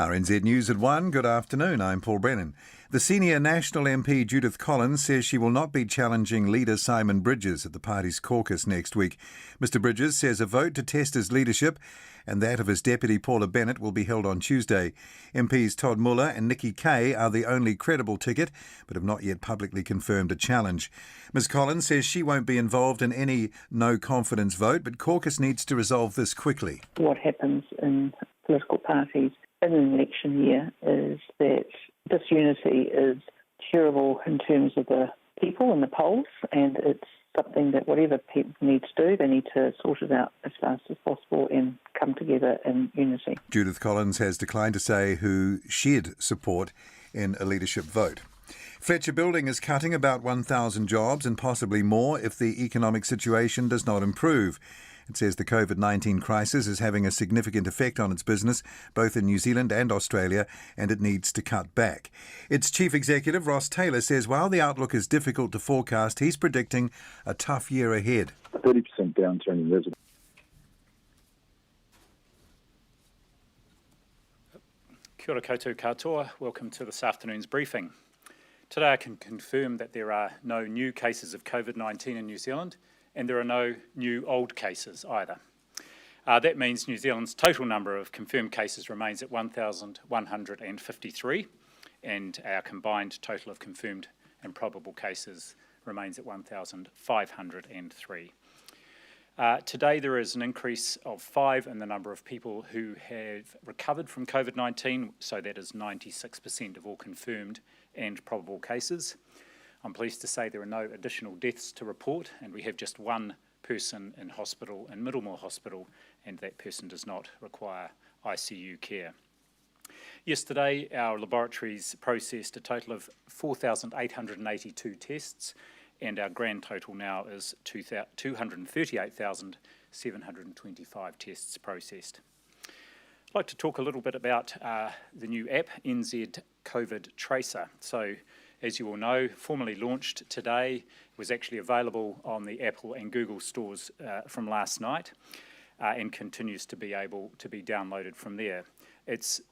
RNZ News at 1. Good afternoon. I'm Paul Brennan. The senior National MP Judith Collins says she will not be challenging leader Simon Bridges at the party's caucus next week. Mr Bridges says a vote to test his leadership and that of his deputy Paula Bennett will be held on Tuesday. MPs Todd Muller and Nikki Kay are the only credible ticket, but have not yet publicly confirmed a challenge. Ms Collins says she won't be involved in any no-confidence vote, but caucus needs to resolve this quickly. What happens in political parties in an election year is that disunity is terrible in terms of the people and the polls, and it's something that whatever people need to do, they need to sort it out as fast as possible and come together in unity. Judith Collins has declined to say who she'd support in a leadership vote. Fletcher Building is cutting about 1,000 jobs and possibly more if the economic situation does not improve. It says the COVID-19 crisis is having a significant effect on its business, both in New Zealand and Australia, and it needs to cut back. Its chief executive, Ross Taylor, says while the outlook is difficult to forecast, he's predicting a tough year ahead. A 30% downturn in residents. Kia ora koutou katoa. Welcome to this afternoon's briefing. Today I can confirm that there are no new cases of COVID-19 in New Zealand, and there are no new old cases either. That means New Zealand's total number of confirmed cases remains at 1,153, and our combined total of confirmed and probable cases remains at 1,503. Today there is an increase of 5 in the number of people who have recovered from COVID-19, so that is 96% of all confirmed and probable cases. I'm pleased to say there are no additional deaths to report, and we have just one person in hospital in Middlemore Hospital, and that person does not require ICU care. Yesterday, our laboratories processed a total of 4,882 tests, and our grand total now is 238,725 tests processed. I'd like to talk a little bit about the new app, RNZ COVID Tracer. So, as you all know, formally launched today, was actually available on the Apple and Google stores from last night and continues to be able to be downloaded from there. It's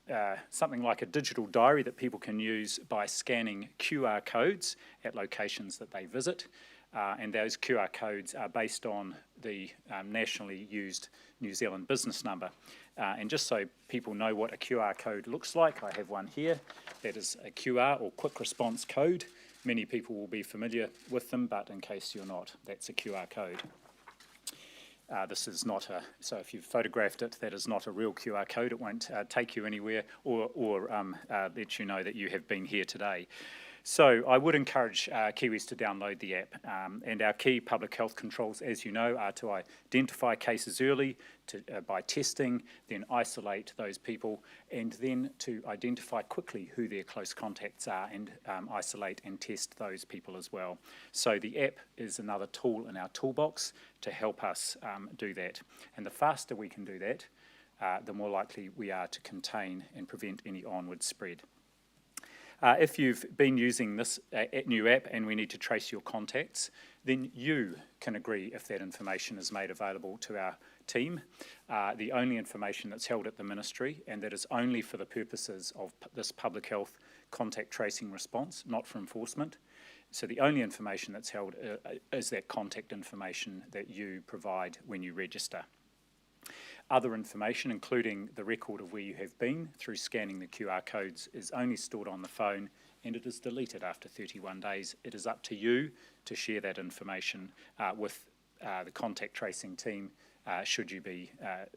something like a digital diary that people can use by scanning QR codes at locations that they visit, and those QR codes are based on the nationally used New Zealand business number. And just so people know what a QR code looks like, I have one here. That is a QR or quick response code. Many people will be familiar with them, but in case you're not, that's a QR code. This is not so if you've photographed it, that is not a real QR code. It won't take you anywhere or let you know that you have been here today. So I would encourage Kiwis to download the app, and our key public health controls, as you know, are to identify cases early by testing, then isolate those people, and then to identify quickly who their close contacts are and isolate and test those people as well. So the app is another tool in our toolbox to help us do that. And the faster we can do that, the more likely we are to contain and prevent any onward spread. If you've been using this new app and we need to trace your contacts, then you can agree if that information is made available to our team. The only information that's held at the Ministry, and that is only for the purposes of this public health contact tracing response, not for enforcement. So the only information that's held is that contact information that you provide when you register. Other information, including the record of where you have been through scanning the QR codes, is only stored on the phone, and it is deleted after 31 days. It is up to you to share that information with the contact tracing team should you be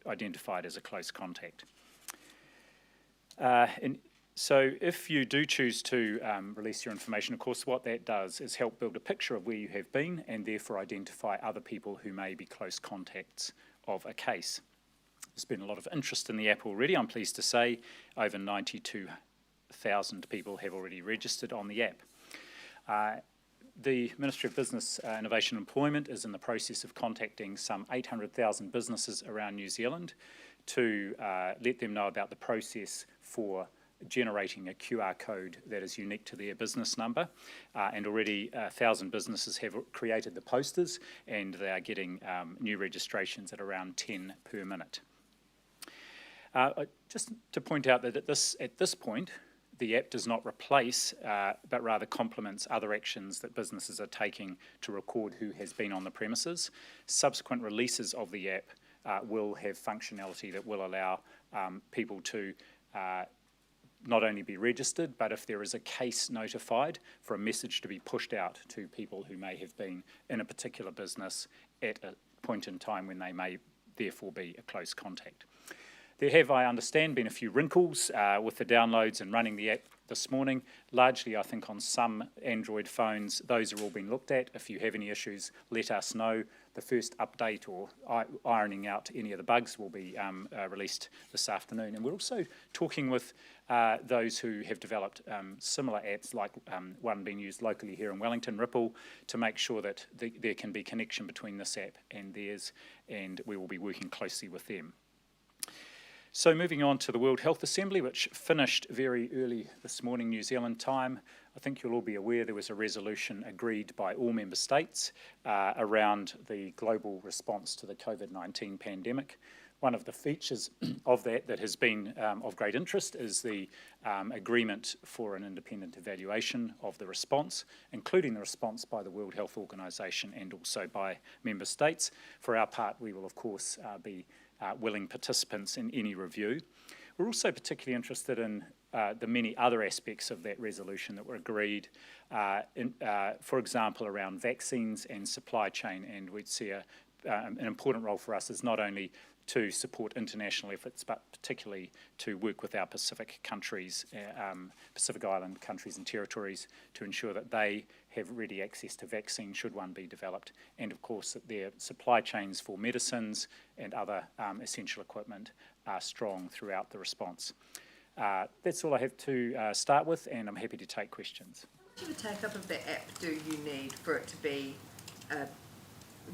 identified as a close contact. So if you do choose to release your information, of course, what that does is help build a picture of where you have been and therefore identify other people who may be close contacts of a case. There's been a lot of interest in the app already. I'm pleased to say over 92,000 people have already registered on the app. The Ministry of Business, Innovation and Employment is in the process of contacting some 800,000 businesses around New Zealand to let them know about the process for generating a QR code that is unique to their business number, and already 1,000 businesses have created the posters, and they are getting new registrations at around 10 per minute. Just to point out that at this point, the app does not replace, but rather complements other actions that businesses are taking to record who has been on the premises. Subsequent releases of the app will have functionality that will allow people to not only be registered, but if there is a case notified, for a message to be pushed out to people who may have been in a particular business at a point in time when they may therefore be a close contact. There have, I understand, been a few wrinkles with the downloads and running the app this morning. Largely, I think, on some Android phones, those are all being looked at. If you have any issues, let us know. The first update or ironing out any of the bugs will be released this afternoon. And we're also talking with those who have developed similar apps, like one being used locally here in Wellington, Ripple, to make sure that there can be connection between this app and theirs, and we will be working closely with them. So moving on to the World Health Assembly, which finished very early this morning New Zealand time. I think you'll all be aware there was a resolution agreed by all member states around the global response to the COVID-19 pandemic. One of the features of that has been of great interest is the agreement for an independent evaluation of the response, including the response by the World Health Organization and also by member states. For our part, we will of course be willing participants in any review. We're also particularly interested in the many other aspects of that resolution that were agreed, for example, around vaccines and supply chain, and we'd see an important role for us is not only to support international efforts, but particularly to work with our Pacific countries, Pacific Island countries and territories, to ensure that they have ready access to vaccines should one be developed, and of course that their supply chains for medicines and other essential equipment are strong throughout the response. That's all I have to start with, and I'm happy to take questions. How much of a take-up of the app do you need for it to be a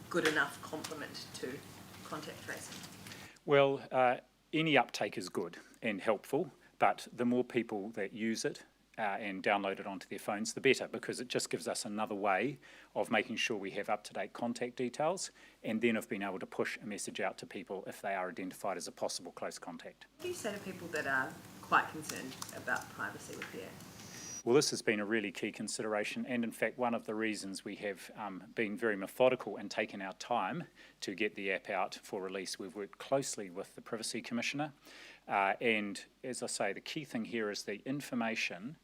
good enough complement to contact tracing? Well, any uptake is good and helpful, but the more people that use it and download it onto their phones, the better, because it just gives us another way of making sure we have up-to-date contact details, and then of being able to push a message out to people if they are identified as a possible close contact. What do you say to people that are quite concerned about privacy with the app? Well, this has been a really key consideration, and in fact one of the reasons we have been very methodical and taken our time to get the app out for release. We've worked closely with the Privacy Commissioner, and as I say, the key thing here is the information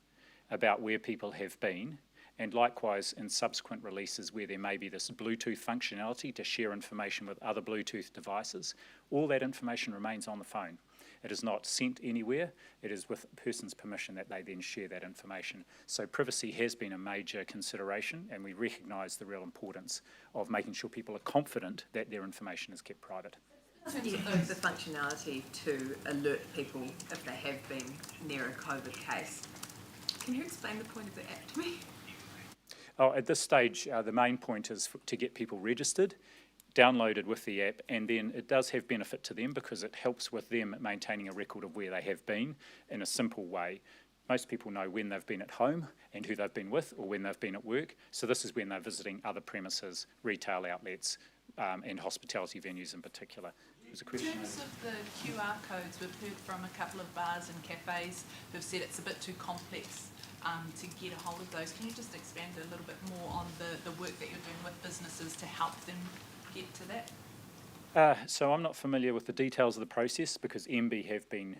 about where people have been, and likewise in subsequent releases where there may be this Bluetooth functionality to share information with other Bluetooth devices. All that information remains on the phone. It is not sent anywhere. It is with a person's permission that they then share that information. So privacy has been a major consideration, and we recognise the real importance of making sure people are confident that their information is kept private. You have the functionality to alert people if they have been near a COVID case. Can you explain the point of the app to me? Oh, at this stage, the main point is to get people registered, downloaded with the app, and then it does have benefit to them because it helps with them maintaining a record of where they have been in a simple way. Most people know when they've been at home and who they've been with, or when they've been at work, so this is when they're visiting other premises, retail outlets, and hospitality venues in particular. There's a question. In terms of the QR codes, we've heard from a couple of bars and cafes who've said it's a bit too complex to get a hold of those. Can you just expand a little bit more on the work that you're doing with businesses to help them get to that? So I'm not familiar with the details of the process because MB have been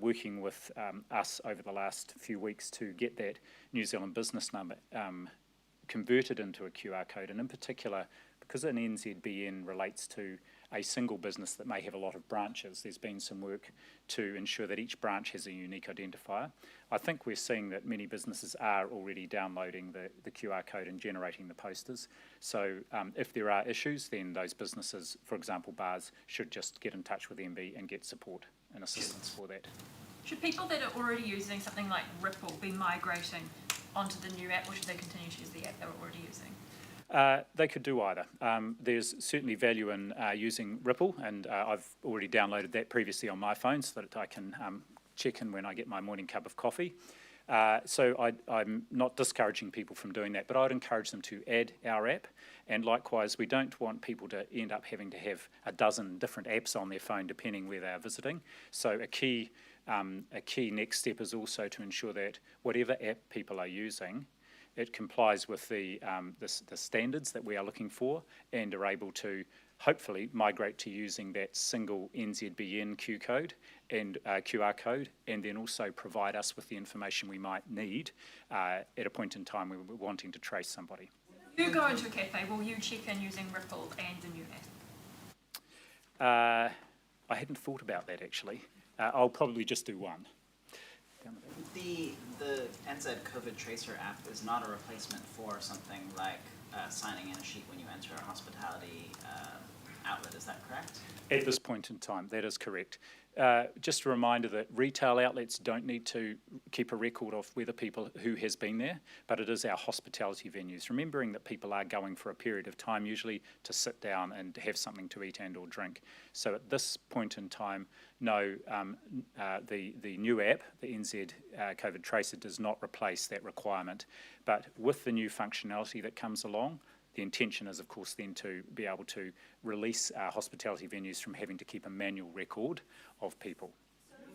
working with us over the last few weeks to get that New Zealand business number converted into a QR code, and in particular because an NZBN relates to a single business that may have a lot of branches. There's been some work to ensure that each branch has a unique identifier. I think we're seeing that many businesses are already downloading the QR code and generating the posters. So if there are issues, then those businesses, for example bars, should just get in touch with MB and get support and assistance for that. Should people that are already using something like Ripple be migrating onto the new app, or should they continue to use the app they were already using? They could do either. There's certainly value in using Ripple, and I've already downloaded that previously on my phone so that I can check in when I get my morning cup of coffee. So I'm not discouraging people from doing that, but I'd encourage them to add our app. And likewise, we don't want people to end up having to have a dozen different apps on their phone depending where they are visiting. So a key next step is also to ensure that whatever app people are using, it complies with the standards that we are looking for and are able to hopefully migrate to using that single NZBN QR code, and then also provide us with the information we might need at a point in time when we're wanting to trace somebody. If you go into a cafe, will you check in using Ripple and the new app? I hadn't thought about that actually. I'll probably just do one. The RNZ COVID Tracer app is not a replacement for something like signing in a sheet when you enter a hospitality outlet, is that correct? At this point in time, that is correct. Just a reminder that retail outlets don't need to keep a record of whether people who has been there, but it is our hospitality venues. Remembering that people are going for a period of time, usually to sit down and have something to eat and or drink. So at this point in time, no, the new app, the NZ COVID Tracer, does not replace that requirement. But with the new functionality that comes along, the intention is, of course, then to be able to release hospitality venues from having to keep a manual record of people.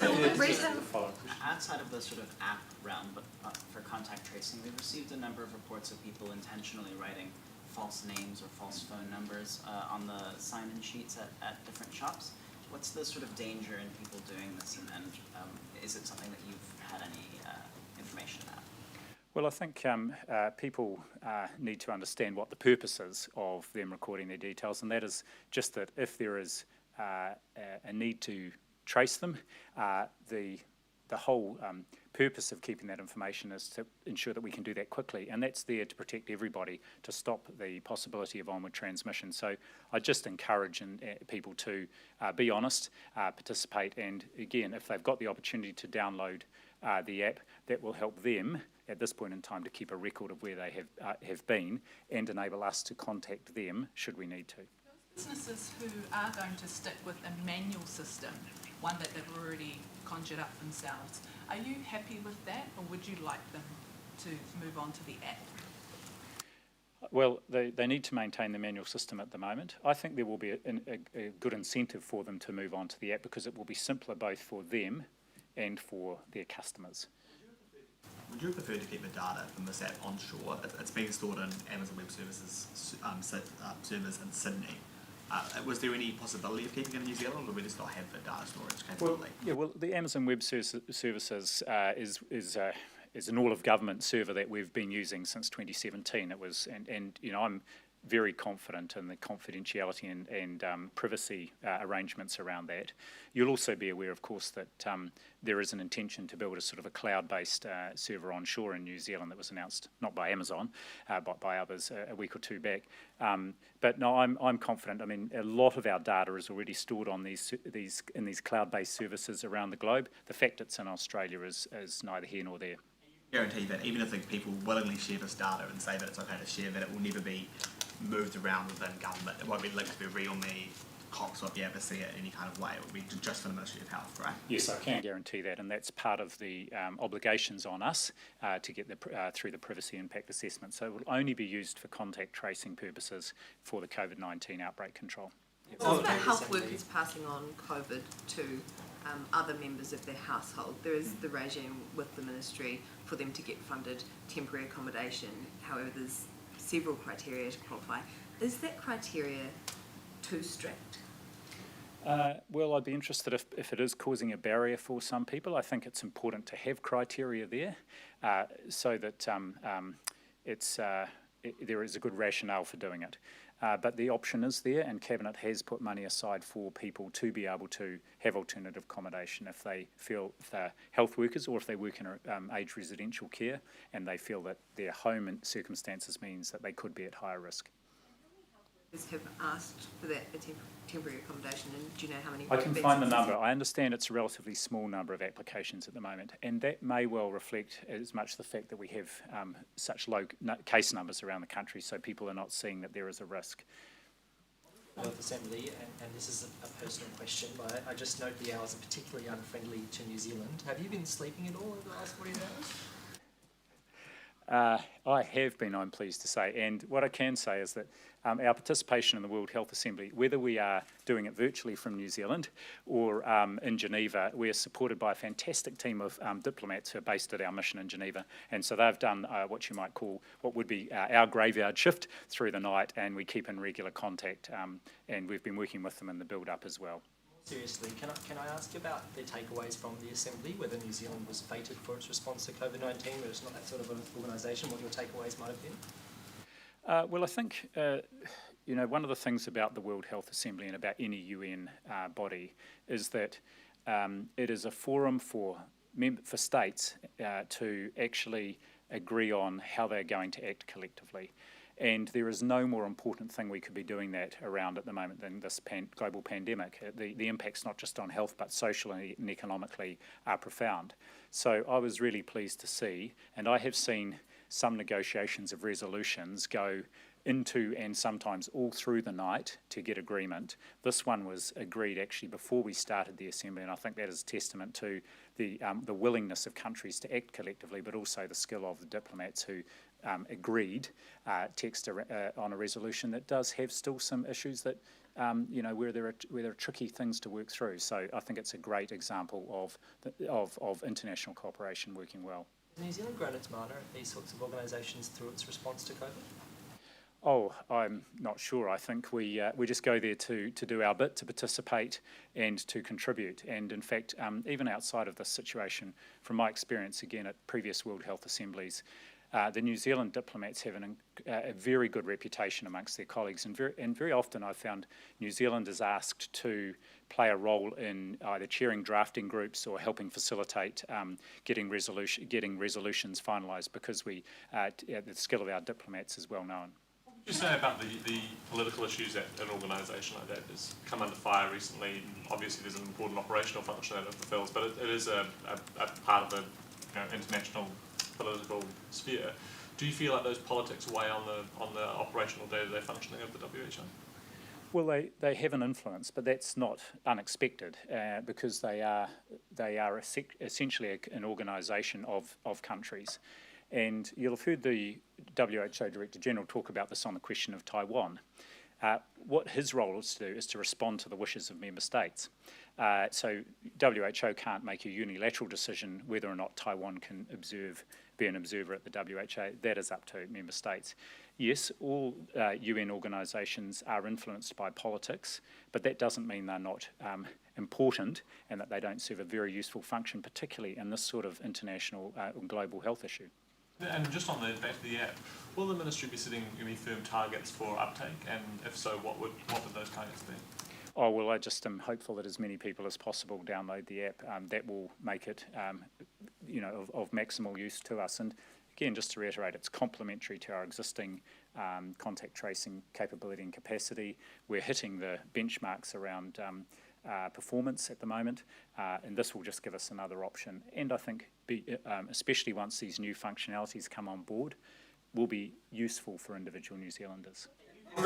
Outside of the sort of app realm, but for contact tracing, we've received a number of reports of people intentionally writing false names or false phone numbers on the sign-in sheets at different shops. What's the sort of danger in people doing this, and is it something that you've had any information about? Well, I think people need to understand what the purpose is of them recording their details, and that is just that if there is a need to trace them, the whole purpose of keeping that information is to ensure that we can do that quickly, and that's there to protect everybody, to stop the possibility of onward transmission. So I just encourage people to be honest, participate, and again, if they've got the opportunity to download the app, that will help them at this point in time to keep a record of where they have been and enable us to contact them should we need to. Businesses who are going to stick with a manual system, one that they've already conjured up themselves, are you happy with that, or would you like them to move on to the app? Well, they need to maintain the manual system at the moment. I think there will be a good incentive for them to move on to the app because it will be simpler both for them and for their customers. Would you prefer to keep the data from this app onshore? It's being stored in Amazon Web Services servers in Sydney. Was there any possibility of keeping it in New Zealand, or do we just not have the data storage capability? Well, the Amazon Web Services is an all-of-government server that we've been using since 2017. It was, and you know, I'm very confident in the confidentiality and privacy arrangements around that. You'll also be aware, of course, that there is an intention to build a sort of a cloud-based server onshore in New Zealand that was announced not by Amazon, but by others a week or two back. But no, I'm confident. I mean, a lot of our data is already stored on these cloud-based services around the globe. The fact it's in Australia is neither here nor there. Guarantee that even if people willingly share this data and say that it's okay to share, that it will never be moved around within government. It won't be linked to RealMe, Cox, won't be able to see it in any kind of way. It will be just for the Ministry of Health, right? Yes, I can guarantee that, and that's part of the obligations on us to get through the privacy impact assessment. So it will only be used for contact tracing purposes for the COVID-19 outbreak control. What about health workers passing on COVID to other members of their household? There is the regime with the ministry for them to get funded temporary accommodation. However, there's several criteria to qualify. Is that criteria too strict? Well, I'd be interested if it is causing a barrier for some people. I think it's important to have criteria there so that there is a good rationale for doing it. But the option is there, and Cabinet has put money aside for people to be able to have alternative accommodation if they feel, if they're health workers or if they work in aged residential care and they feel that their home and circumstances means that they could be at higher risk. Have asked for that temporary accommodation, and do you know how many? I can find the number. I understand it's a relatively small number of applications at the moment, and that may well reflect as much the fact that we have such low case numbers around the country, so people are not seeing that there is a risk. Assembly, and this is a personal question, but I just note the hours are particularly unfriendly to New Zealand. Have you been sleeping at all over the last 48 hours? I have been, I'm pleased to say, and what I can say is that our participation in the World Health Assembly, whether we are doing it virtually from New Zealand or in Geneva, we are supported by a fantastic team of diplomats who are based at our mission in Geneva, and so they've done what you might call what would be our graveyard shift through the night, and we keep in regular contact, and we've been working with them in the build-up as well. Seriously, can I ask you about the takeaways from the Assembly, whether New Zealand was fated for its response to COVID-19, but it's not that sort of an organisation, what your takeaways might have been? Well, I think, one of the things about the World Health Assembly and about any UN body is that it is a forum for states to actually agree on how they're going to act collectively. And there is no more important thing we could be doing that around at the moment than this global pandemic. The impacts not just on health but socially and economically are profound. So I was really pleased to see, and I have seen some negotiations of resolutions go into and sometimes all through the night to get agreement. This one was agreed actually before we started the Assembly, and I think that is testament to the willingness of countries to act collectively, but also the skill of the diplomats who agreed text on a resolution that does have still some issues that where there are tricky things to work through. So I think it's a great example of international cooperation working well. Has New Zealand grown its mana at these sorts of organisations through its response to COVID? Oh, I'm not sure. I think we just go there to do our bit, to participate and to contribute. And in fact, even outside of this situation, from my experience again at previous World Health Assemblies, the New Zealand diplomats have a very good reputation amongst their colleagues, and very often I've found New Zealand is asked to play a role in either chairing drafting groups or helping facilitate getting resolutions finalised, because the skill of our diplomats is well known. What would you say about the political issues that an organisation like that has come under fire recently? Obviously there's an important operational function that it fulfills, but it is a part of the international political sphere. Do you feel like those politics weigh on the operational day-to-day functioning of the WHO? Well, they have an influence, but that's not unexpected because they are essentially an organisation of countries. And you'll have heard the WHO Director General talk about this on the question of Taiwan. What his role is to do is to respond to the wishes of member states. So WHO can't make a unilateral decision whether or not Taiwan can be an observer at the WHO. That is up to member states. Yes, all UN organisations are influenced by politics, but that doesn't mean they're not important and that they don't serve a very useful function, particularly in this sort of international global health issue. And just on back to the app, will the Ministry be setting any firm targets for uptake, and if so, what would those targets be? Oh, well, I just am hopeful that as many people as possible download the app. That will make it, of maximal use to us. And again, just to reiterate, it's complementary to our existing contact tracing capability and capacity. We're hitting the benchmarks around performance at the moment, and this will just give us another option. And I think, especially once these new functionalities come on board, will be useful for individual New Zealanders. In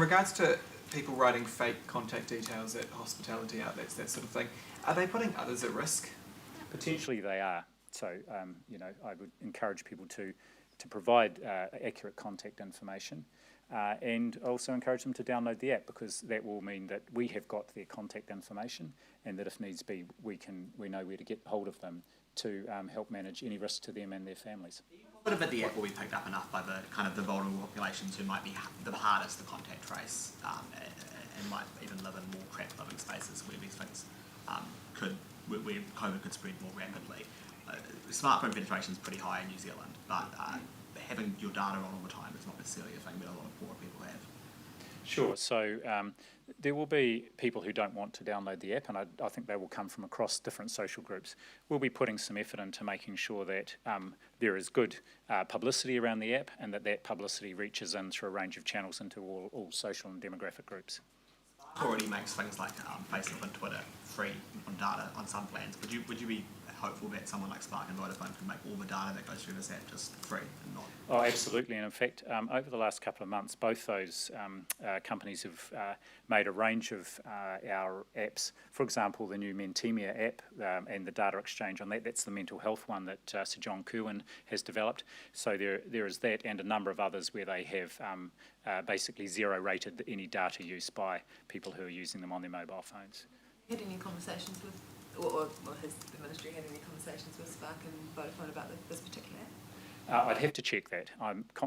regards to people writing fake contact details at hospitality outlets, that sort of thing, are they putting others at risk? Potentially they are. So, I would encourage people to provide accurate contact information, and also encourage them to download the app, because that will mean that we have got their contact information, and that if needs be, we know where to get hold of them to help manage any risk to them and their families. What about the app will be picked up enough by the vulnerable populations who might be the hardest to contact trace, and might even live in more cramped living spaces where these things where COVID could spread more rapidly. Smartphone penetration is pretty high in New Zealand, but having your data on all the time is not necessarily a thing that a lot of poor people have. Sure. So there will be people who don't want to download the app, and I think they will come from across different social groups. We'll be putting some effort into making sure that there is good publicity around the app, and that publicity reaches in through a range of channels into all social and demographic groups. Already makes things like Facebook and Twitter free on data on some plans. Would you be hopeful that someone like Spark and Vodafone can make all the data that goes through this app just free and not. Oh, absolutely. And in fact, over the last couple of months, both those companies have made a range of our apps. For example, the new Mentemia app and the data exchange on that. That's the mental health one that Sir John Kirwan has developed. So there is that and a number of others where they have basically zero rated any data use by people who are using them on their mobile phones. Had any conversations with, or has the ministry had any conversations with Spark and Vodafone about this particular app? I'd have to check that.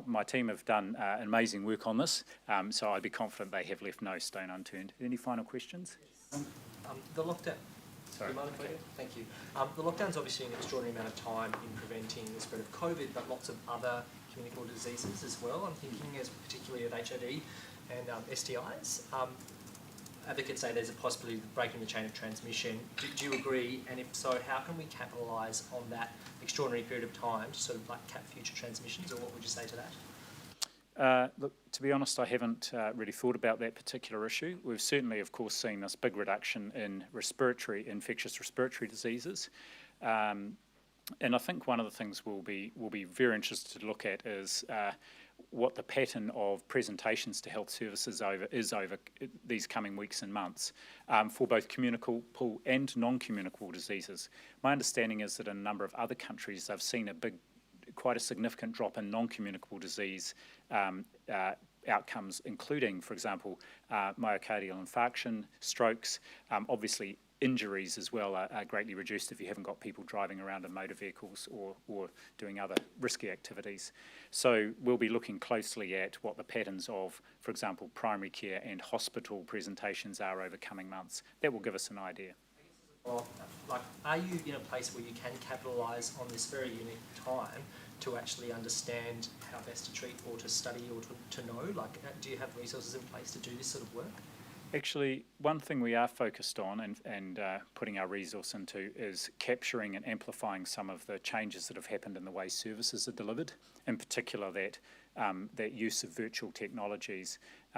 My team have done amazing work on this, so I'd be confident they have left no stone unturned. Any final questions? The lockdown. Sorry. Do you mind if I do? Thank you. The lockdown's obviously an extraordinary amount of time in preventing the spread of COVID, but lots of other communicable diseases as well. I'm thinking particularly of HIV and STIs. Advocates say there's a possibility of breaking the chain of transmission. Do you agree? And if so, how can we capitalise on that extraordinary period of time to sort of like cap future transmissions, or what would you say to that? Look, to be honest, I haven't really thought about that particular issue. We've certainly, of course, seen this big reduction in infectious respiratory diseases. And I think one of the things we'll be very interested to look at is what the pattern of presentations to health services is over these coming weeks and months for both communicable and non-communicable diseases. My understanding is that in a number of other countries, they've seen quite a significant drop in non-communicable disease outcomes, including, for example, myocardial infarction, strokes, obviously injuries as well are greatly reduced if you haven't got people driving around in motor vehicles or doing other risky activities. So we'll be looking closely at what the patterns of, for example, primary care and hospital presentations are over coming months. That will give us an idea. Well, are you in a place where you can capitalise on this very unique time to actually understand how best to treat or to study or to know? Do you have resources in place to do this sort of work? Actually, one thing we are focused on and putting our resource into is capturing and amplifying some of the changes that have happened in the way services are delivered, in particular that use of virtual technologies.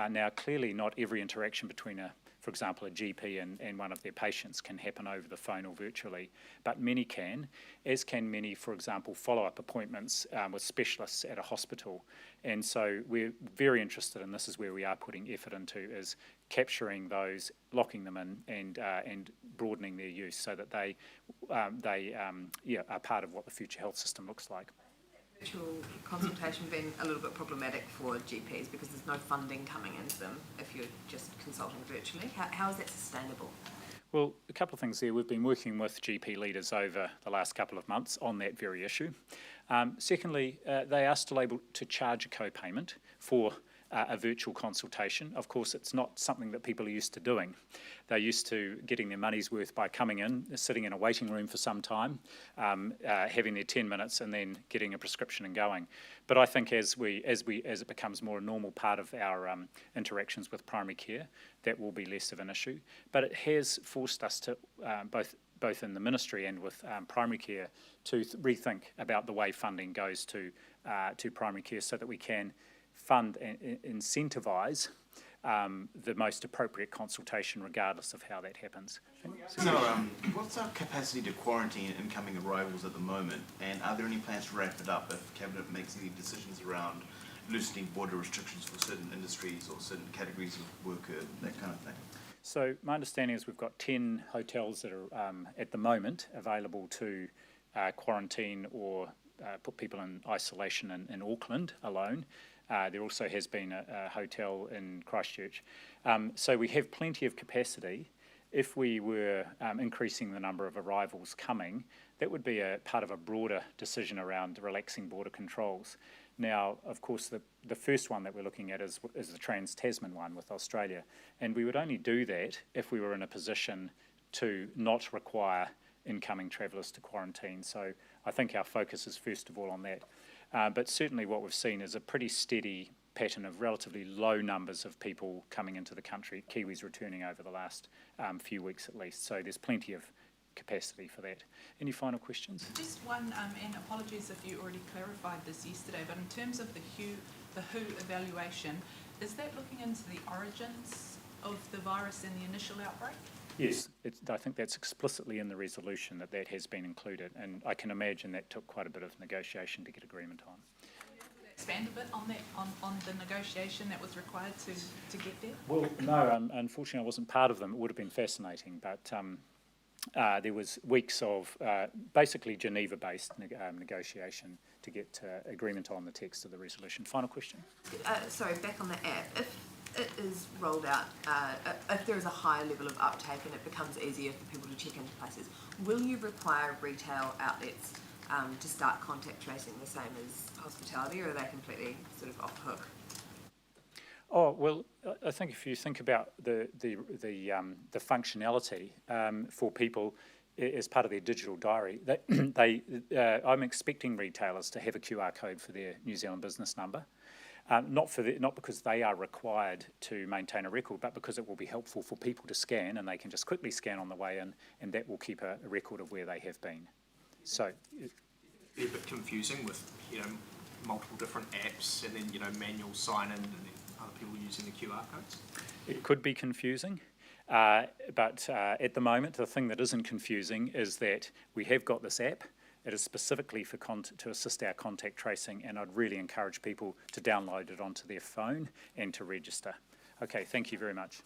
Now, clearly not every interaction between for example, a GP and one of their patients can happen over the phone or virtually, but many can, as can many, for example, follow-up appointments with specialists at a hospital. And so we're very interested, and this is where we are putting effort into, is capturing those, locking them in, and broadening their use so that they are part of what the future health system looks like. Virtual consultation been a little bit problematic for GPs because there's no funding coming into them if you're just consulting virtually. How is that sustainable? Well, a couple of things there. We've been working with GP leaders over the last couple of months on that very issue. Secondly, they are still able to charge a co-payment for a virtual consultation. Of course, it's not something that people are used to doing. They're used to getting their money's worth by coming in, sitting in a waiting room for some time, having their 10 minutes and then getting a prescription and going. But I think as it becomes more a normal part of our interactions with primary care, that will be less of an issue. But it has forced us to, both in the ministry and with primary care, to rethink about the way funding goes to primary care so that we can fund and incentivise the most appropriate consultation regardless of how that happens. So, what's our capacity to quarantine incoming arrivals at the moment, and are there any plans to ramp it up if Cabinet makes any decisions around loosening border restrictions for certain industries or certain categories of worker, that kind of thing? So my understanding is we've got 10 hotels that are at the moment available to quarantine or put people in isolation in Auckland alone. There also has been a hotel in Christchurch. So we have plenty of capacity. If we were increasing the number of arrivals coming, that would be a part of a broader decision around relaxing border controls. Now, of course, the first one that we're looking at is the Trans-Tasman one with Australia. And we would only do that if we were in a position to not require incoming travellers to quarantine. So I think our focus is first of all on that. But certainly what we've seen is a pretty steady pattern of relatively low numbers of people coming into the country, Kiwis returning over the last few weeks at least. So there's plenty of capacity for that. Any final questions? Just one, and apologies if you already clarified this yesterday, but in terms of the WHO evaluation, is that looking into the origins of the virus and the initial outbreak? Yes, I think that's explicitly in the resolution that has been included, and I can imagine that took quite a bit of negotiation to get agreement on. Expand a bit on that, on the negotiation that was required to get there? Well, no, unfortunately I wasn't part of them. It would have been fascinating, but there was weeks of basically Geneva-based negotiation to get agreement on the text of the resolution. Final question? Sorry, back on the app. If it is rolled out, if there is a higher level of uptake and it becomes easier for people to check into places, will you require retail outlets to start contact tracing the same as hospitality, or are they completely sort of off hook? Oh, well, I think if you think about the functionality for people as part of their digital diary, I'm expecting retailers to have a QR code for their New Zealand business number. Not because they are required to maintain a record, but because it will be helpful for people to scan, and they can just quickly scan on the way in, and that will keep a record of where they have been. So, be a bit confusing with multiple different apps and then manual sign in and then other people using the QR codes. It could be confusing, but at the moment the thing that isn't confusing is that we have got this app. It is specifically for to assist our contact tracing, and I'd really encourage people to download it onto their phone and to register. Okay, thank you very much.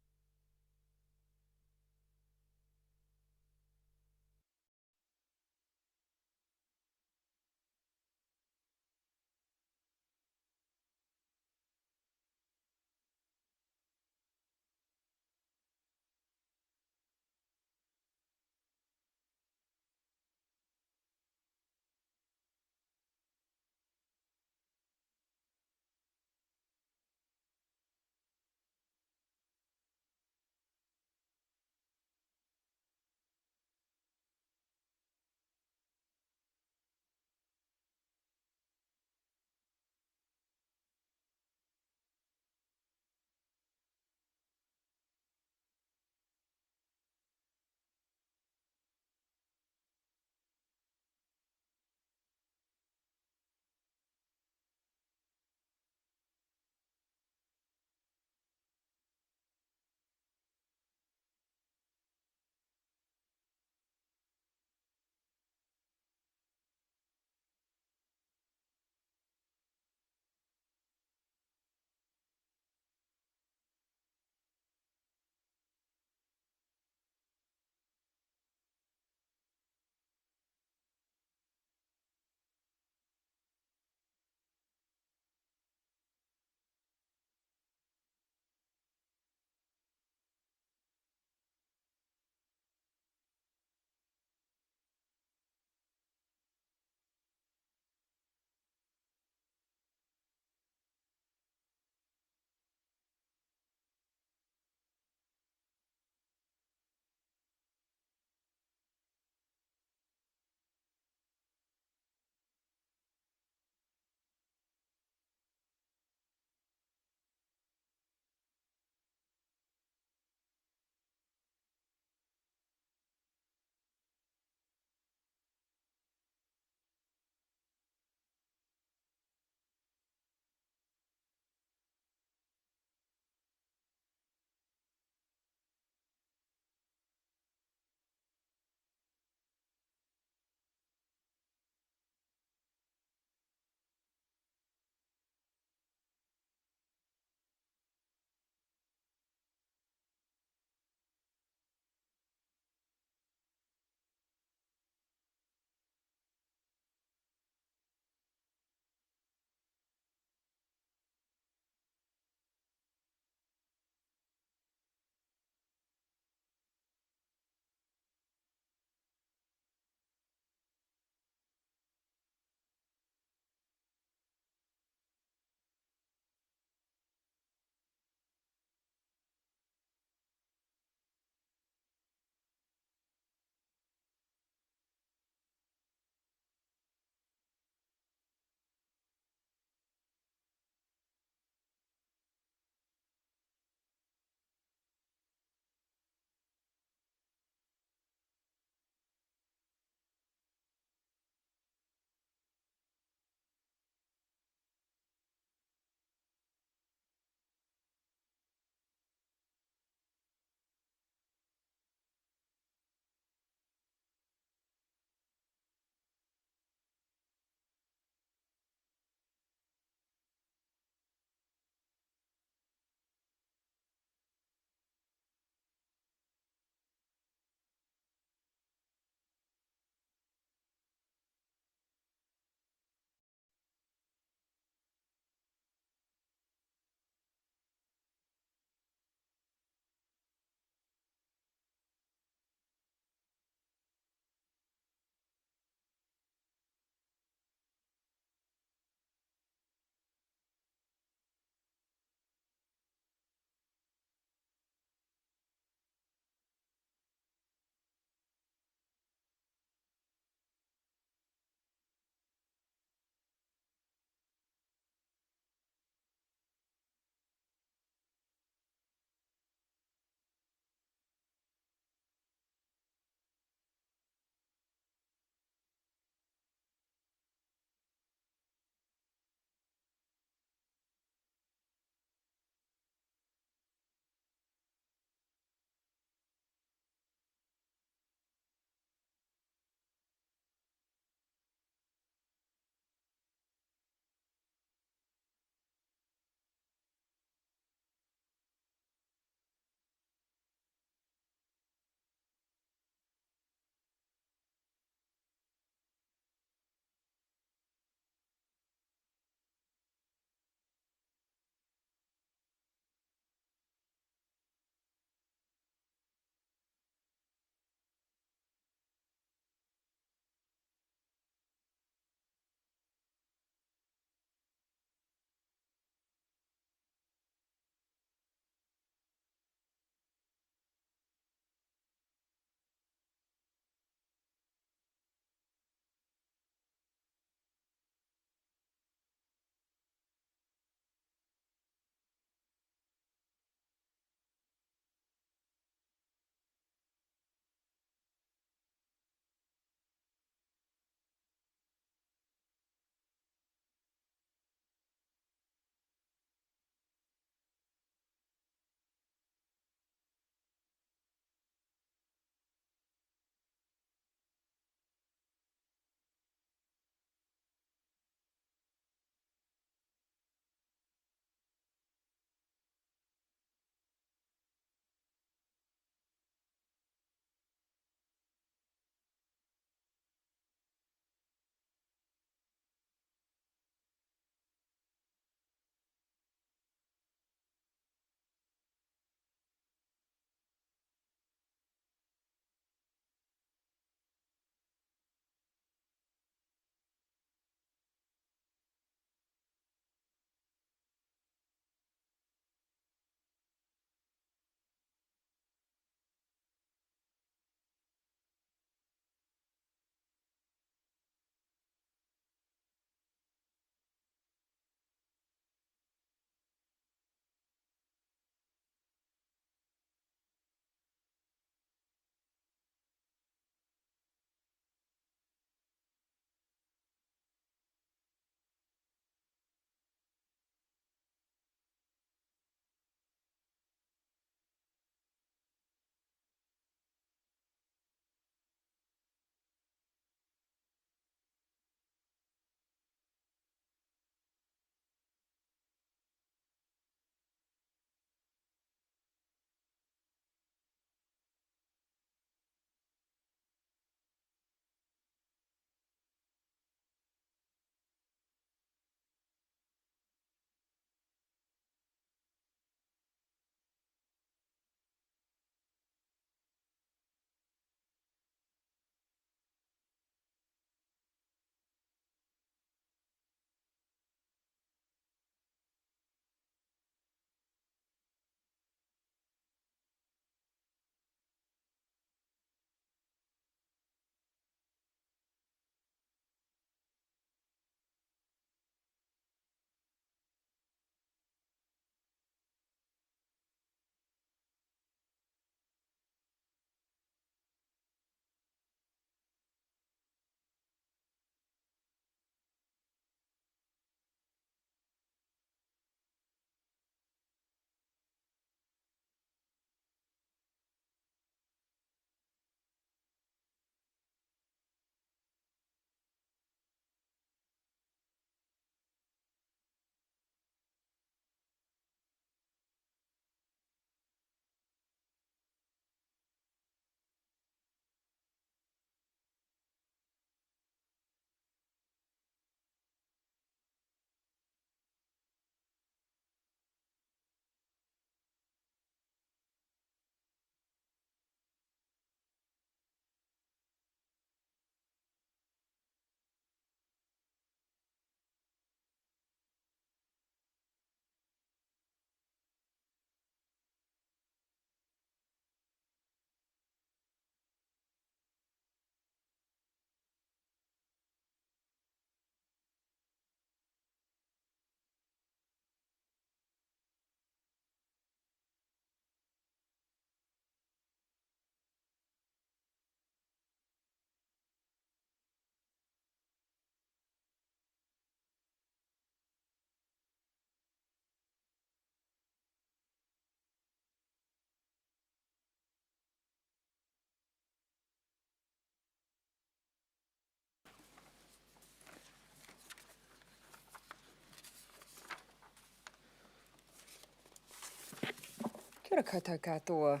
Kia ora koutou katoa.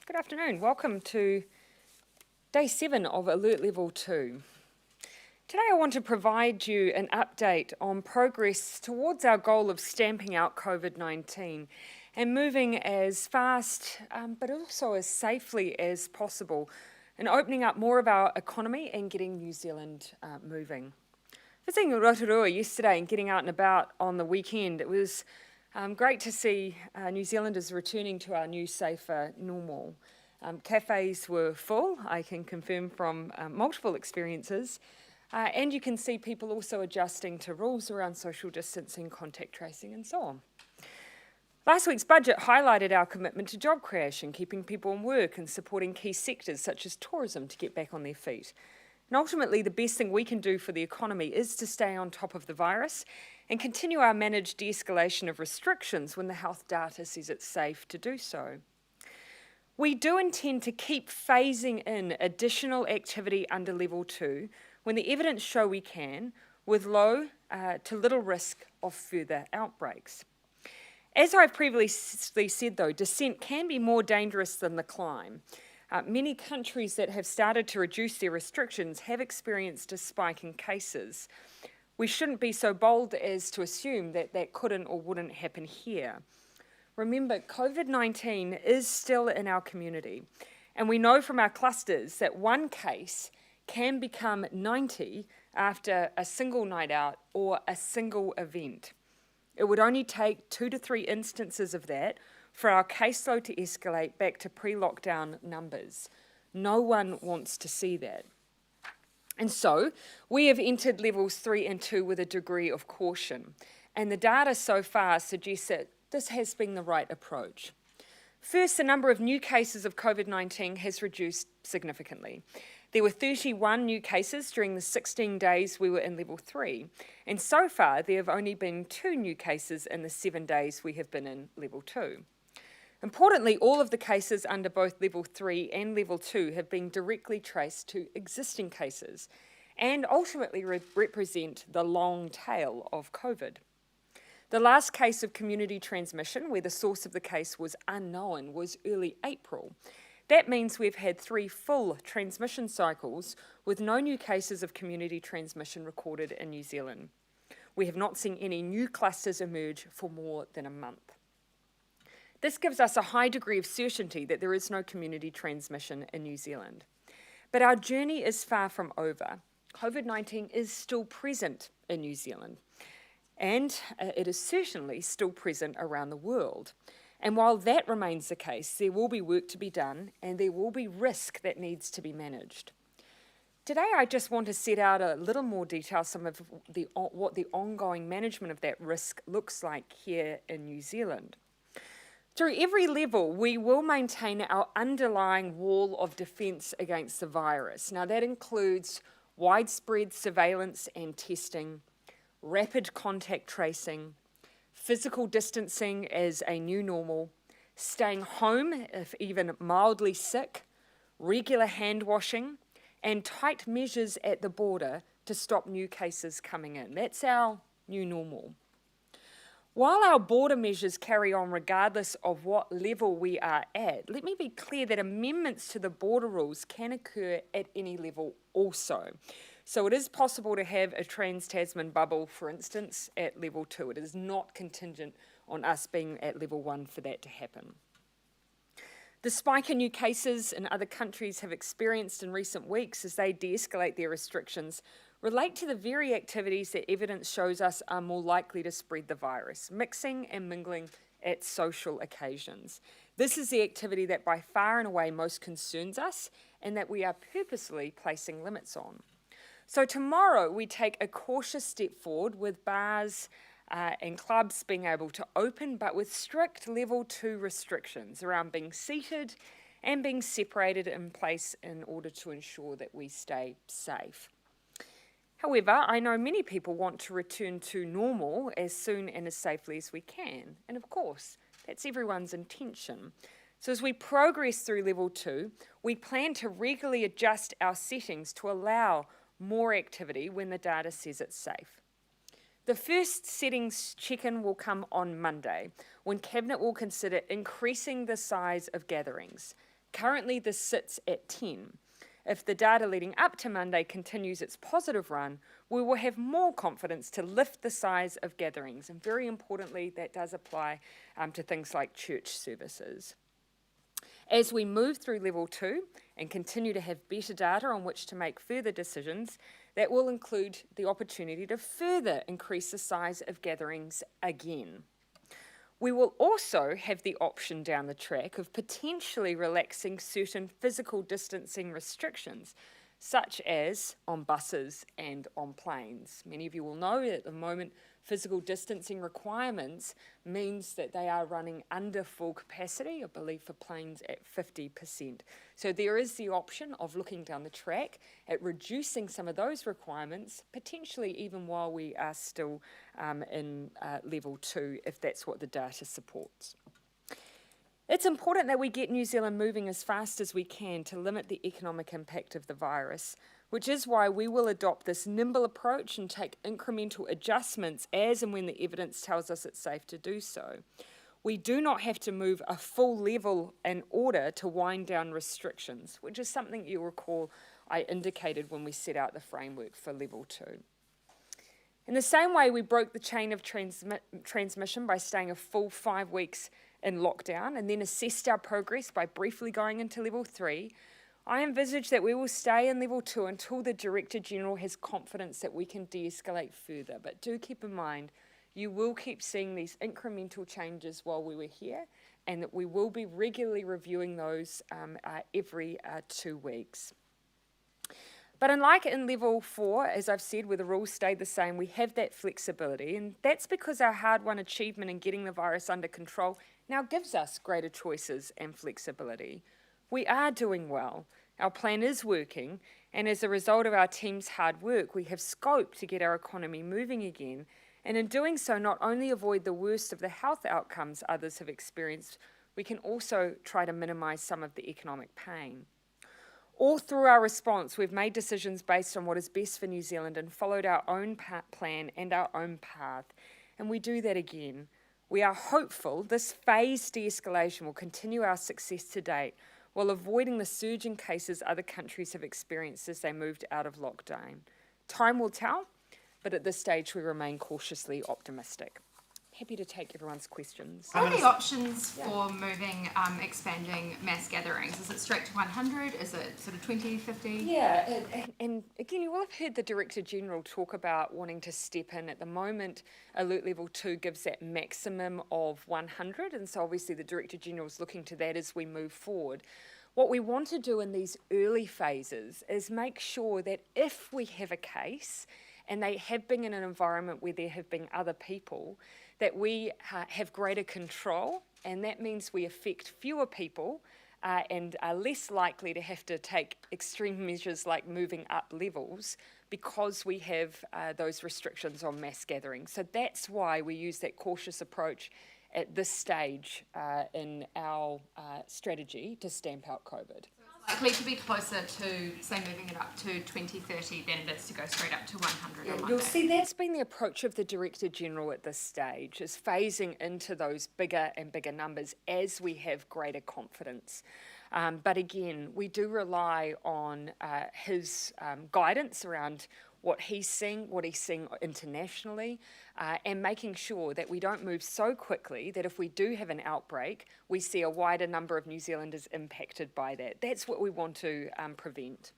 Good afternoon. Welcome to Day 7 of Alert Level 2. Today I want to provide you an update on progress towards our goal of stamping out COVID-19 and moving as fast but also as safely as possible and opening up more of our economy and getting New Zealand moving. Visiting Rotorua yesterday and getting out and about on the weekend, it was great to see New Zealanders returning to our new, safer normal. Cafes were full, I can confirm from multiple experiences, and you can see people also adjusting to rules around social distancing, contact tracing and so on. Last week's budget highlighted our commitment to job creation, keeping people in work and supporting key sectors such as tourism to get back on their feet. And ultimately, the best thing we can do for the economy is to stay on top of the virus and continue our managed de-escalation of restrictions when the health data says it's safe to do so. We do intend to keep phasing in additional activity under Level 2 when the evidence show we can, with low to little risk of further outbreaks. As I've previously said though, descent can be more dangerous than the climb. Many countries that have started to reduce their restrictions have experienced a spike in cases. We shouldn't be so bold as to assume that that couldn't or wouldn't happen here. Remember, COVID-19 is still in our community, and we know from our clusters that one case can become 90 after a single night out or a single event. It would only take 2 to 3 instances of that for our caseload to escalate back to pre-lockdown numbers. No one wants to see that. And so, we have entered levels 3 and 2 with a degree of caution, and the data so far suggests that this has been the right approach. First, the number of new cases of COVID-19 has reduced significantly. There were 31 new cases during the 16 days we were in Level 3, and so far there have only been 2 new cases in the 7 days we have been in Level 2. Importantly, all of the cases under both Level 3 and Level 2 have been directly traced to existing cases and ultimately represent the long tail of COVID. The last case of community transmission, where the source of the case was unknown, was early April. That means we've had 3 full transmission cycles with no new cases of community transmission recorded in New Zealand. We have not seen any new clusters emerge for more than a month. This gives us a high degree of certainty that there is no community transmission in New Zealand. But our journey is far from over. COVID-19 is still present in New Zealand, and it is certainly still present around the world. And while that remains the case, there will be work to be done and there will be risk that needs to be managed. Today I just want to set out a little more detail some of what the ongoing management of that risk looks like here in New Zealand. Through every level, we will maintain our underlying wall of defence against the virus. Now that includes widespread surveillance and testing, rapid contact tracing, physical distancing as a new normal, staying home if even mildly sick, regular hand washing, and tight measures at the border to stop new cases coming in. That's our new normal. While our border measures carry on regardless of what level we are at, let me be clear that amendments to the border rules can occur at any level also. So it is possible to have a trans-Tasman bubble, for instance, at Level 2. It is not contingent on us being at Level 1 for that to happen. The spike in new cases in other countries have experienced in recent weeks as they de-escalate their restrictions relate to the very activities that evidence shows us are more likely to spread the virus, mixing and mingling at social occasions. This is the activity that by far and away most concerns us and that we are purposely placing limits on. So tomorrow we take a cautious step forward with bars and clubs being able to open, but with strict Level 2 restrictions around being seated and being separated in place in order to ensure that we stay safe. However, I know many people want to return to normal as soon and as safely as we can, and of course, that's everyone's intention. So as we progress through Level 2, we plan to regularly adjust our settings to allow more activity when the data says it's safe. The first settings check-in will come on Monday, when Cabinet will consider increasing the size of gatherings. Currently, this sits at 10. If the data leading up to Monday continues its positive run, we will have more confidence to lift the size of gatherings. And very importantly, that does apply to things like church services. As we move through level 2 and continue to have better data on which to make further decisions, that will include the opportunity to further increase the size of gatherings again. We will also have the option down the track of potentially relaxing certain physical distancing restrictions, such as on buses and on planes. Many of you will know that at the moment physical distancing requirements means that they are running under full capacity, I believe for planes at 50%. So there is the option of looking down the track at reducing some of those requirements, potentially even while we are still in level 2, if that's what the data supports. It's important that we get New Zealand moving as fast as we can to limit the economic impact of the virus, which is why we will adopt this nimble approach and take incremental adjustments as and when the evidence tells us it's safe to do so. We do not have to move a full level in order to wind down restrictions, which is something you'll recall I indicated when we set out the framework for level 2. In the same way we broke the chain of transmission by staying a full 5 weeks in lockdown and then assessed our progress by briefly going into level 3, I envisage that we will stay in level 2 until the Director General has confidence that we can de-escalate further. But do keep in mind, you will keep seeing these incremental changes while we were here, and that we will be regularly reviewing those every 2 weeks. But unlike in level 4, as I've said, where the rules stayed the same, we have that flexibility, and that's because our hard-won achievement in getting the virus under control now gives us greater choices and flexibility. We are doing well, our plan is working, and as a result of our team's hard work, we have scope to get our economy moving again, and in doing so, not only avoid the worst of the health outcomes others have experienced, we can also try to minimise some of the economic pain. All through our response, we've made decisions based on what is best for New Zealand and followed our own plan and our own path, and we do that again. We are hopeful this phased de-escalation will continue our success to date, while avoiding the surge in cases other countries have experienced as they moved out of lockdown. Time will tell, but at this stage we remain cautiously optimistic. Happy to take everyone's questions. What are the options for moving, expanding mass gatherings? Is it straight to 100? Is it sort of 20, 50? Yeah, and again, you will have heard the Director General talk about wanting to step in. At the moment, Alert Level 2 gives that maximum of 100, and so obviously the Director General is looking to that as we move forward. What we want to do in these early phases is make sure that if we have a case, and they have been in an environment where there have been other people, that we have greater control, and that means we affect fewer people and are less likely to have to take extreme measures like moving up levels because we have those restrictions on mass gatherings. So that's why we use that cautious approach at this stage in our strategy to stamp out COVID. Likely to be closer to, say, moving it up to 2030 than it is to go straight up to 100 on Monday. You'll see that's been the approach of the Director General at this stage, is phasing into those bigger and bigger numbers as we have greater confidence. But again, we do rely on his guidance around what he's seeing internationally, and making sure that we don't move so quickly that if we do have an outbreak, we see a wider number of New Zealanders impacted by that. That's what we want to prevent.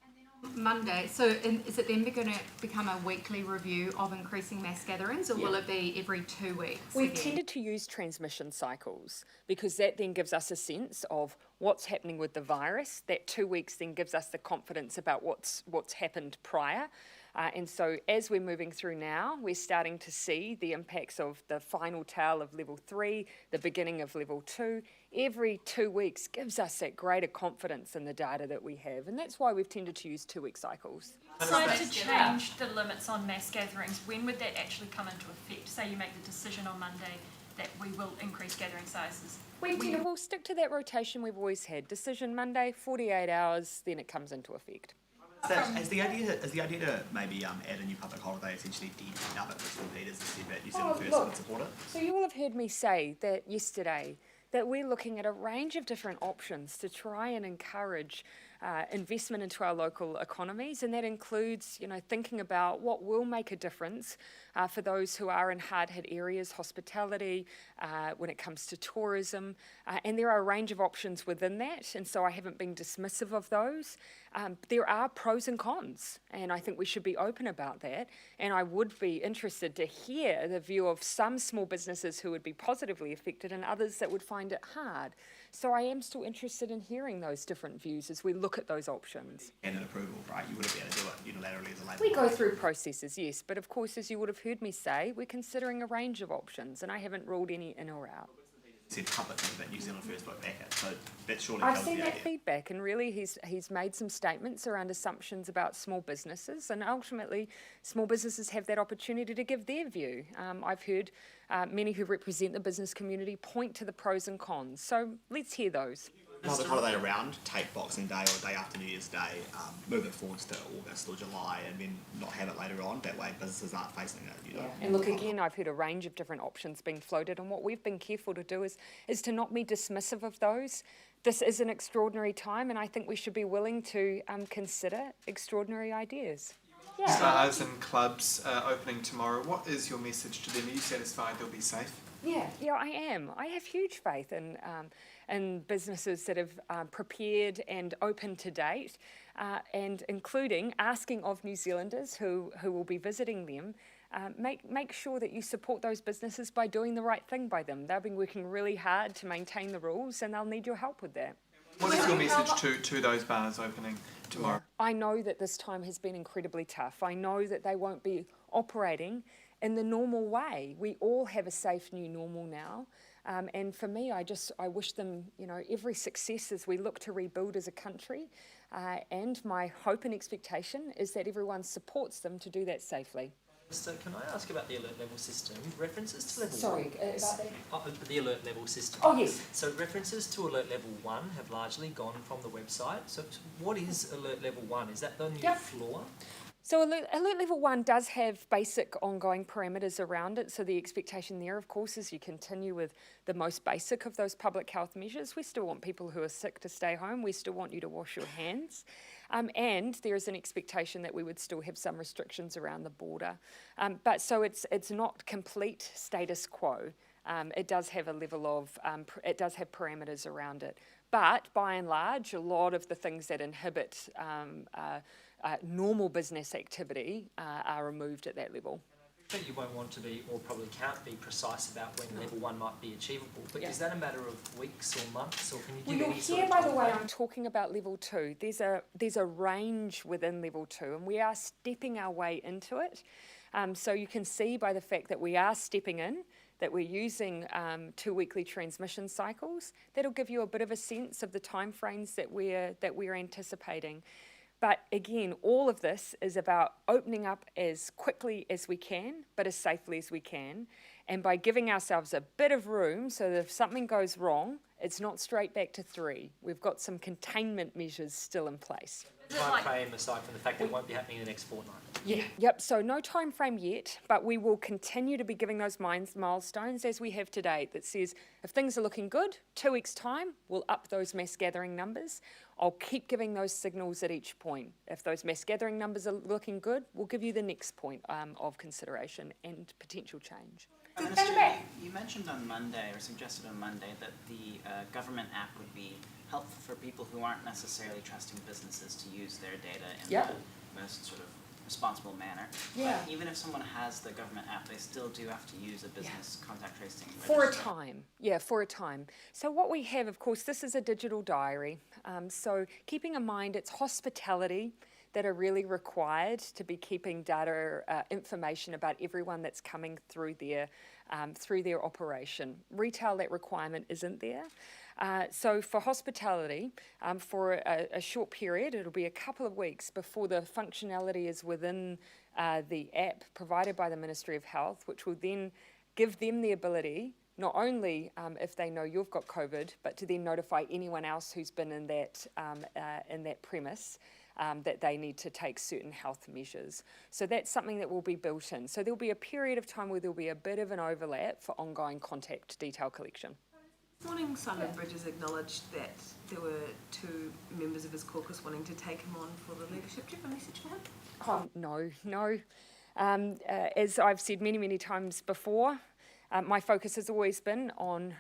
Monday, so is it then going to become a weekly review of increasing mass gatherings, or will it be every 2 weeks? We've tended to use transmission cycles because that then gives us a sense of what's happening with the virus. That 2 weeks then gives us the confidence about what's happened prior. And so as we're moving through now, we're starting to see the impacts of the final tail of level 3, the beginning of level 2. Every 2 weeks gives us that greater confidence in the data that we have. And that's why we've tended to use 2-week cycles. Decide to change the limits on mass gatherings. When would that actually come into effect? Say you make the decision on Monday that we will increase gathering sizes. We'll stick to that rotation we've always had. Decision Monday, 48 hours, then it comes into effect. Is the idea to maybe add a new public holiday, essentially de-dub it with Stampede, as I said, that New Zealand First would support it? So you will have heard me say that yesterday, that we're looking at a range of different options to try and encourage investment into our local economies, and that includes, thinking about what will make a difference for those who are in hard-hit areas, hospitality, when it comes to tourism, and there are a range of options within that, and so I haven't been dismissive of those. There are pros and cons, and I think we should be open about that, and I would be interested to hear the view of some small businesses who would be positively affected and others that would find it hard. So I am still interested in hearing those different views as we look at those options. And an approval, right? You wouldn't be able to do it unilaterally as a Labour We go Party. through processes, yes, but of course, as you would have heard me say, we're considering a range of options, and I haven't ruled any in or out. Said publicly that New Zealand First won't back it, so that surely I've tells seen the that idea. feedback, and really he's made some statements around assumptions about small businesses, and ultimately small businesses have that opportunity to give their view. I've heard many who represent the business community point to the pros and cons, so let's hear those. Public holiday around, take Boxing Day or day after New Year's Day, move it forwards to August or July, and then not have it later on. That way businesses aren't facing it, And look, again, I've heard a range of different options being floated, and what we've been careful to do is to not be dismissive of those. This is an extraordinary time, and I think we should be willing to consider extraordinary ideas. Bars and clubs opening tomorrow. What is your message to them? Are you satisfied they'll be safe? Yeah, I am. I have huge faith in businesses that have prepared and open to date, and including asking of New Zealanders who will be visiting them, make sure that you support those businesses by doing the right thing by them. They've been working really hard to maintain the rules, and they'll need your help with that. What is your message to those bars opening tomorrow? I know that this time has been incredibly tough. I know that they won't be operating in the normal way. We all have a safe new normal now. And for me, I wish them, every success as we look to rebuild as a country. And my hope and expectation is that everyone supports them to do that safely. So can I ask about the alert level system? References to level Sorry, 1. about that? The alert level system. Oh, yes. So references to alert level 1 have largely gone from the website. So what is alert level 1? Is that the new floor? So alert level 1 does have basic ongoing parameters around it. So the expectation there, of course, is you continue with the most basic of those public health measures. We still want people who are sick to stay home. We still want you to wash your hands. And there is an expectation that we would still have some restrictions around the border. But so it's not complete status quo. It does have a level of, it does have parameters around it. But by and large, a lot of the things that inhibit normal business activity are removed at that level. I think you won't want to be, or probably can't be, precise about when level 1 might be achievable. But is that a matter of weeks or months, or can you give any sort of by the way, I'm talking about level 2. There's a range within level 2, and we are stepping our way into it. So you can see by the fact that we are stepping in, that we're using 2 weekly transmission cycles. That'll give you a bit of a sense of the timeframes that we're anticipating. But again, all of this is about opening up as quickly as we can, but as safely as we can. And by giving ourselves a bit of room so that if something goes wrong, it's not straight back to 3. We've got some containment measures still in place. Time frame aside from the fact that it won't be happening in the next fortnight? Yep, so no time frame yet, but we will continue to be giving those milestones as we have today that says if things are looking good, 2 weeks' time, we'll up those mass gathering numbers. I'll keep giving those signals at each point. If those mass gathering numbers are looking good, we'll give you the next point of consideration and potential change. Minister, you mentioned on Monday, or suggested on Monday, that the government app would be helpful for people who aren't necessarily trusting businesses to use their data in the most sort of responsible manner. Yeah. But even if someone has the government app, they still do have to use a business contact tracing register. For a time, for a time. So what we have, of course, this is a digital diary. So keeping in mind it's hospitality that are really required to be keeping data information about everyone that's coming through their operation. Retail, that requirement isn't there. So for hospitality, for a short period, it'll be a couple of weeks before the functionality is within the app provided by the Ministry of Health, which will then give them the ability, not only if they know you've got COVID, but to then notify anyone else who's been in that premise that they need to take certain health measures. So that's something that will be built in. So there'll be a period of time where there'll be a bit of an overlap for ongoing contact detail collection. This morning, Simon Bridges acknowledged that there were 2 members of his caucus wanting to take him on for the leadership. Do you have a message for him? Oh, no. As I've said many times before, my focus has always been on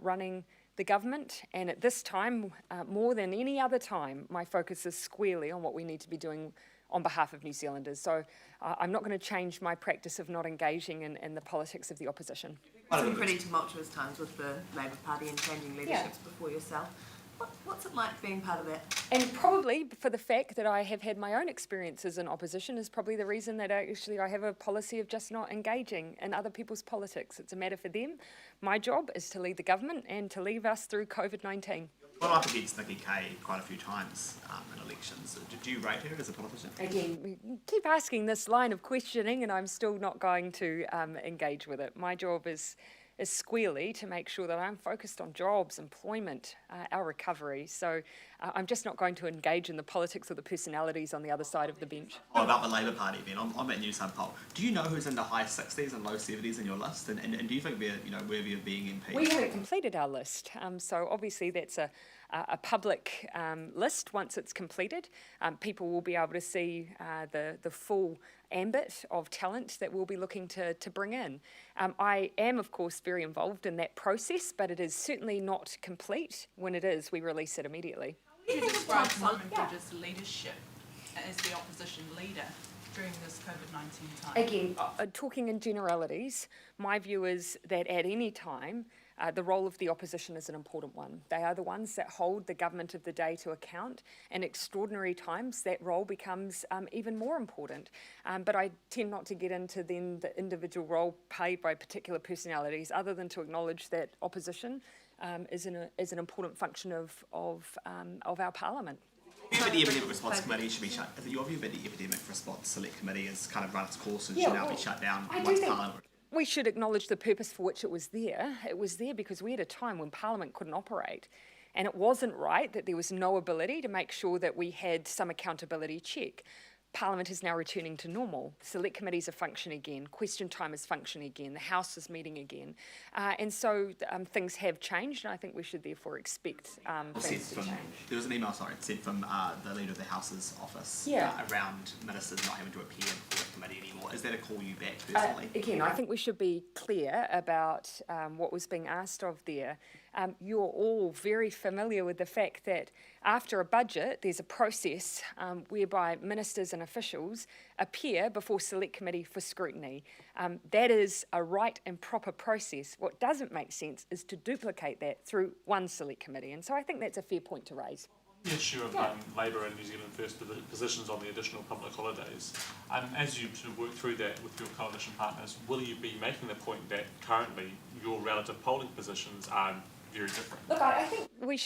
running the government, and at this time, more than any other time, my focus is squarely on what we need to be doing on behalf of New Zealanders. So I'm not going to change my practice of not engaging in the politics of the opposition. It's been pretty tumultuous times with the Labour Party and changing leaderships before yourself. What's it like being part of that? And probably for the fact that I have had my own experiences in opposition is probably the reason that I have a policy of just not engaging in other people's politics. It's a matter for them. My job is to lead the government and to lead us through COVID-19. Well, up against Nikki Kay quite a few times in elections. Do you rate her as a politician? Again, we keep asking this line of questioning and I'm still not going to engage with it. My job is squarely to make sure that I'm focused on jobs, employment, our recovery. So I'm just not going to engage in the politics or the personalities on the other side of the bench. Oh, about the Labour Party then, I'm at News Hub poll. Do you know who's in the high 60s and low 70s in your list? And do you think they're worthy of being MP? We haven't completed our list, so obviously that's a public list once it's completed. People will be able to see the full ambit of talent that we'll be looking to bring in. I am, of course, very involved in that process, but it is certainly not complete. When it is, we release it immediately. Would you describe Simon Bridges' leadership as the opposition leader during this COVID-19 time? Again, talking in generalities, my view is that at any time, the role of the opposition is an important one. They are the ones that hold the government of the day to account. In extraordinary times, that role becomes even more important. But I tend not to get into then the individual role played by particular personalities, other than to acknowledge that opposition is an important function of our parliament. Your view, the epidemic response committee should be shut. Is it your view that the epidemic response select committee has kind of run its course and should now be shut down once Parliament? We should acknowledge the purpose for which it was there. It was there because we had a time when Parliament couldn't operate. And it wasn't right that there was no ability to make sure that we had some accountability check. Parliament is now returning to normal. Select committees are functioning again. Question time is functioning again. The House is meeting again. And so things have changed, and I think we should therefore expect things to change. There was an email, sent from the leader of the House's office around ministers not having to appear before the committee anymore. Is that a call you back personally? Again, I think we should be clear about what was being asked of there. You're all very familiar with the fact that after a budget, there's a process whereby ministers and officials appear before Select Committee for scrutiny. That is a right and proper process. What doesn't make sense is to duplicate that through one Select Committee, and so I think that's a fair point to raise. The issue of Labour and New Zealand First positions on the additional public holidays. As you sort of work through that with your coalition partners, will you be making the point that currently your relative polling positions are very different? Look, I think we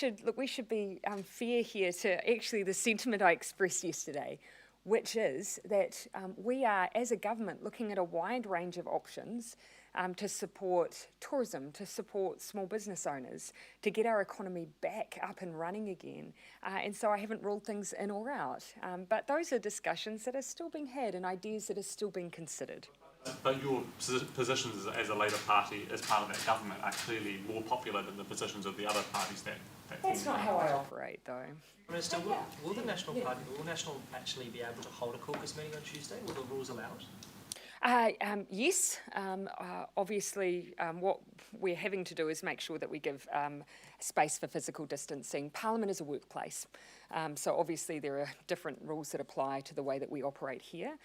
should be fair here to actually the sentiment I expressed yesterday, which is that we are, as a government, looking at a wide range of options to support tourism, to support small business owners, to get our economy back up and running again. And so I haven't ruled things in or out. But those are discussions that are still being had and ideas that are still being considered. But your positions as a Labour Party, as part of that government, are clearly more popular than the positions of the other parties that That's not how I operate, though. Minister, will the National Party, will National actually be able to hold a caucus meeting on Tuesday? Will the rules allow it? Yes, obviously what we're having to do is make sure that we give space for physical distancing. Parliament is a workplace, so obviously there are different rules that apply to the way that we operate here,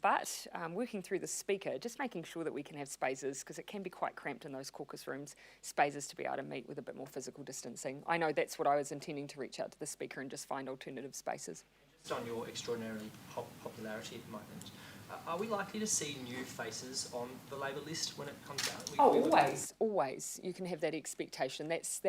but working through the Speaker, just making sure that we can have spaces, because it can be quite cramped in those caucus rooms, spaces to be able to meet with a bit more physical distancing. I know that's what I was intending to reach out to the Speaker and just find alternative spaces. Just on your extraordinarily popularity at the moment, are we likely to see new faces on the Labour list when it comes out? Always. You can have that expectation. That's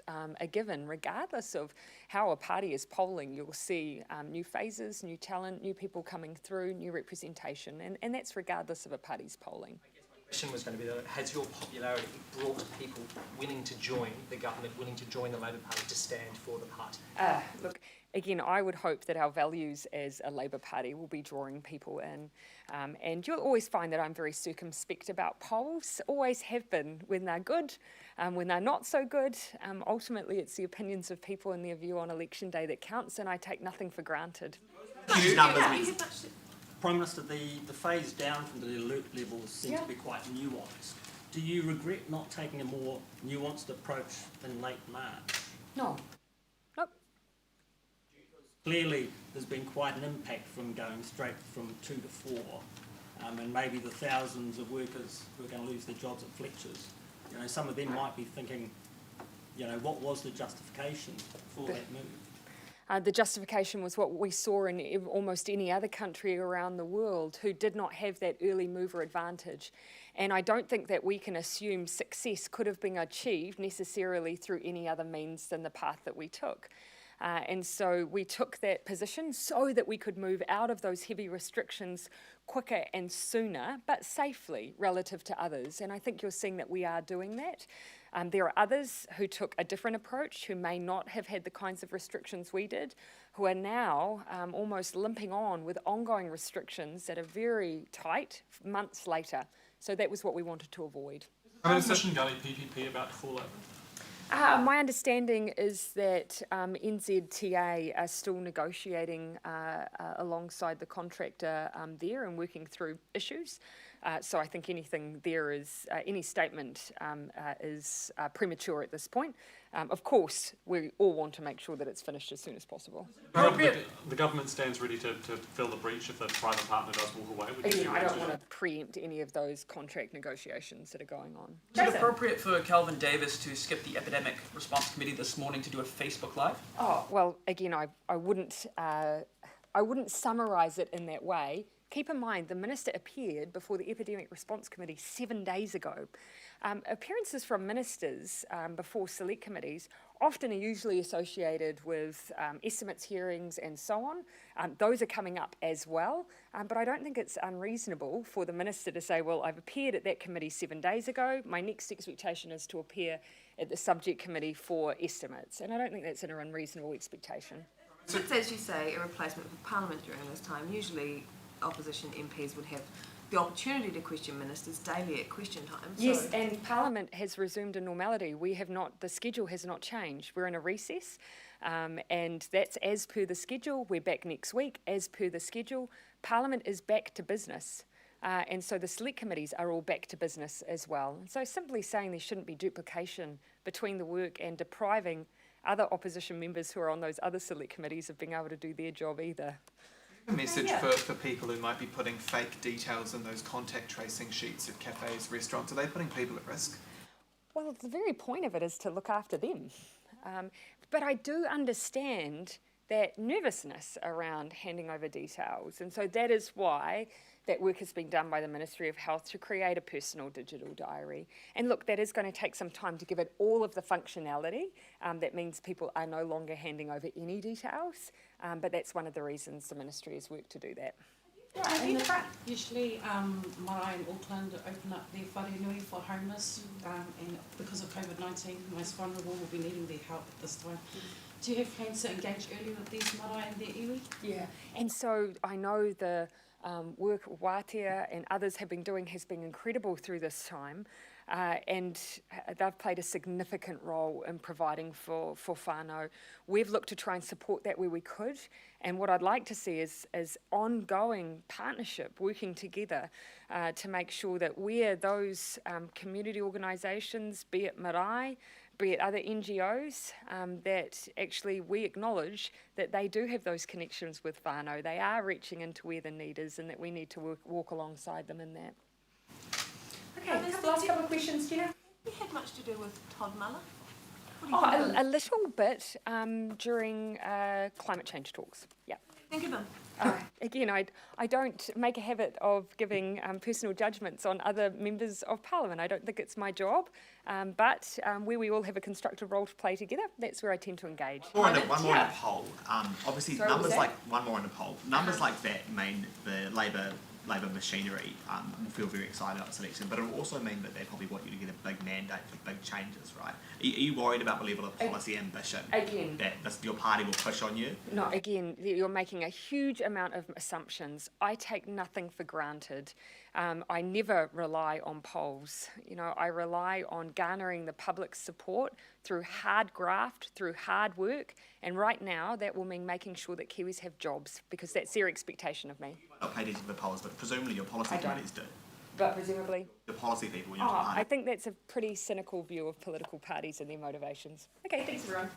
a given. Regardless of how a party is polling, you'll see new phases, new talent, new people coming through, new representation, and that's regardless of a party's polling. The question was going to be, has your popularity brought people willing to join the government, willing to join the Labour Party to stand for the party? Look, again, I would hope that our values as a Labour Party will be drawing people in. And you'll always find that I'm very circumspect about polls, always have been when they're good, when they're not so good. Ultimately, it's the opinions of people and their view on election day that counts, and I take nothing for granted. Prime Minister, the phase down from the alert levels seems to be quite nuanced. Do you regret not taking a more nuanced approach in late March? No. Nope. Clearly, there's been quite an impact from going straight from 2 to 4, and maybe the thousands of workers who are going to lose their jobs at Fletcher's. You know, some of them might be thinking, you know, what was the justification for that move? The justification was what we saw in almost any other country around the world who did not have that early mover advantage. And I don't think that we can assume success could have been achieved necessarily through any other means than the path that we took. And so we took that position so that we could move out of those heavy restrictions quicker and sooner, but safely relative to others. And I think you're seeing that we are doing that. There are others who took a different approach, who may not have had the kinds of restrictions we did, who are now almost limping on with ongoing restrictions that are very tight months later. So that was what we wanted to avoid. Is Mission Gully PPP about to fall over? My understanding is that NZTA are still negotiating alongside the contractor there and working through issues. So I think anything there is, any statement is premature at this point. Of course, we all want to make sure that it's finished as soon as possible. The government stands ready to fill the breach if the private partner does walk away. Again, I don't want to preempt any of those contract negotiations that are going on. Is it appropriate for Calvin Davis to skip the Epidemic Response Committee this morning to do a Facebook Live? Oh, well, again, I wouldn't summarise it in that way. Keep in mind, the Minister appeared before the Epidemic Response Committee 7 days ago. Appearances from ministers before select committees often are usually associated with estimates hearings and so on. Those are coming up as well, but I don't think it's unreasonable for the Minister to say, well, I've appeared at that committee 7 days ago, my next expectation is to appear at the subject committee for estimates, and I don't think that's an unreasonable expectation. It's, as you say, a replacement for Parliament during this time. Usually opposition MPs would have the opportunity to question ministers daily at question time. Yes, and Parliament has resumed a normality. We have not, the schedule has not changed. We're in a recess, and that's as per the schedule. We're back next week, as per the schedule. Parliament is back to business. And so the select committees are all back to business as well. And so simply saying there shouldn't be duplication between the work and depriving other opposition members who are on those other select committees of being able to do their job either. A message for people who might be putting fake details in those contact tracing sheets at cafes, restaurants. Are they putting people at risk? Well, the very point of it is to look after them. But I do understand that nervousness around handing over details. And so that is why that work has been done by the Ministry of Health to create a personal digital diary. And look, that is going to take some time to give it all of the functionality. That means people are no longer handing over any details, but that's one of the reasons the Ministry has worked to do that. Right, in the front. Usually, Marae and Auckland open up their whare nui for homeless, and because of COVID-19, the most vulnerable will be needing their help at this time. Do you have plans to engage early with these marae and their iwi? Yeah, and so I know the work Wātea and others have been doing has been incredible through this time, and they've played a significant role in providing for whānau. We've looked to try and support that where we could, and what I'd like to see is ongoing partnership, working together to make sure that where those community organisations, be it marae, be it other NGOs, that actually we acknowledge that they do have those connections with whānau. They are reaching into where the need is, and that we need to walk alongside them in that. Okay, last couple of questions, Gina. Have you had much to do with Todd Muller? A little bit during climate change talks, yeah. Think of him. Again, I don't make a habit of giving personal judgments on other members of Parliament. I don't think it's my job, but where we all have a constructive role to play together, that's where I tend to engage. One more in a poll. Obviously, numbers like one more in a poll. Numbers like that mean the Labour Labor machinery will feel very excited about this election, but it will also mean that they probably want you to get a big mandate for big changes, right? Are you worried about the level of policy ambition Again. that your party will push on you? No, again, you're making a huge amount of assumptions. I take nothing for granted. I never rely on polls. You know, I rely on garnering the public's support through hard graft, through hard work, and right now that will mean making sure that Kiwis have jobs, because that's their expectation of me. Not paid attention to the polls, but presumably your policy I don't. committees do. But presumably? The policy people in your I party. think that's a pretty cynical view of political parties and their motivations. Okay, thanks everyone.